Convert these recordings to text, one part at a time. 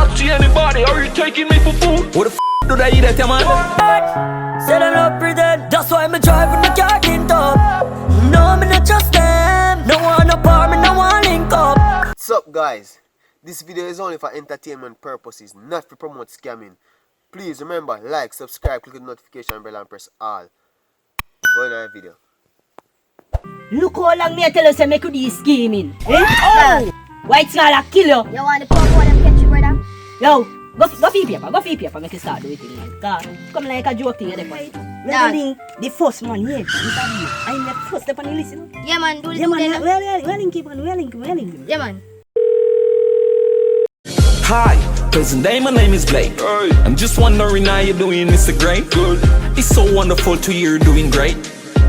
not see anybody. Are you taking me for food? What the f*** do they eat at your man? Said I'm not pretend. That's why I'm driving the car in top. No, me not just them. No one apart, me no one link up. What's up, guys? This video is only for entertainment purposes, not to promote scamming. Please remember, like, subscribe, click the notification bell and press all. Go in our video. Look how long me I tell you say make you do scheming. Eh? Oh! White skull a kill you. You want the pump for them catch you, brother? Yo, go feed paper, make you start do it in like that. Come like a joke thing, you there. Dad. Link the first man here. I'm the first step on the list, you know. Yeah, man, do this. Yeah, man, we're linking. Yeah, man. Hi, present day, my name is Blake. Hey. I'm just wondering how you're doing, Mr. Great. Good. It's so wonderful to hear you're doing great.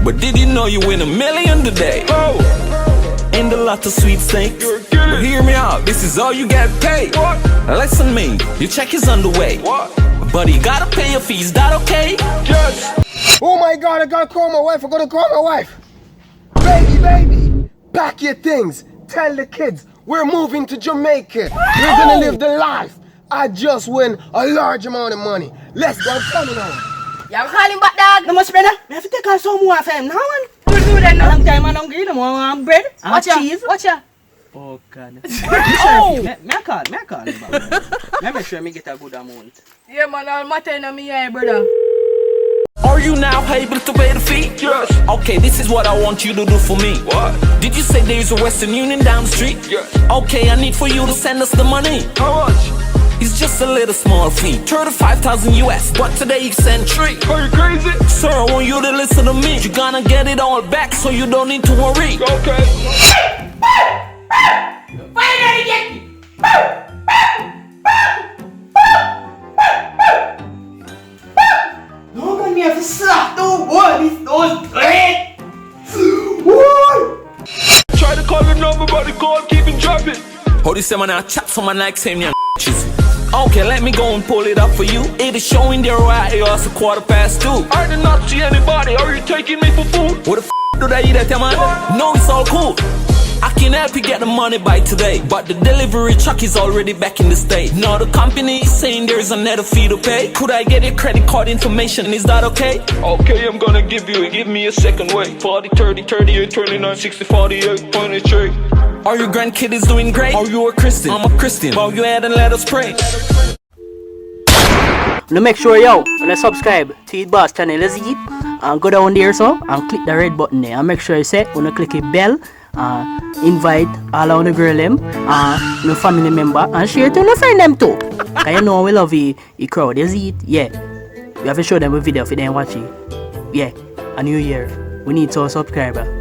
But did you know you win $1 million today? Oh. And a lot of sweet steaks. But hear me out, this is all you get paid. What? Listen me, your check is on the way. What? But you gotta pay your fees, that okay? Yes. Oh my God, I gotta call my wife. I gotta call my wife. Baby, pack your things. Tell the kids we're moving to Jamaica. We're gonna live the life. I just win a large amount of money. Let's go, I'm coming home. Yeah, I'm calling back, dog. No much better. I have to take out some more for him now, man. We'll do that now. Long time I don't give him one bread and cheese. Watch ya. Oh God. Oh! Me I call him back. Let me sure me get a good amount. Yeah, man, all matter in me eye, brother. Are you now able to pay the fee? Yes. Okay, this is what I want you to do for me. What? Did you say there's a Western Union down the street? Yes. Okay, I need for you to send us the money. How much? It's just a little small fee, 35,000 US, but today you send 3. Are you crazy? Sir, I want you to listen to me. You're gonna get it all back, so you don't need to worry. Okay. No man, me have to slap the wall. This does great. Try to call the number, but the call keeping dropping. How this man I chat someone like saying me okay, let me go and pull it up for you. It is showing there right here, it's 2:15. I did not see anybody. Are you taking me for food? What the f do they eat at your man? No, it's all cool. I can help you get the money by today, but the delivery truck is already back in the state. Now the company is saying there is another fee to pay. Could I get your credit card information? Is that okay? Okay, I'm gonna give me a second wait. 40, 30, 38, 29, 60, 48, 23. Are your grandkids doing great? Are you a Christian? I'm a Christian. Bow your head and let us pray. Now make sure you subscribe to the boss channel and go down there so and click the red button there and make sure you set when you click the bell. Invite all of the girl them, your family member, and share to your friend them too. Cause you know we love the crowd, you see it? Yeah. We have to show them a video for them watch it. Yeah, a new year. We need 2 subscribers.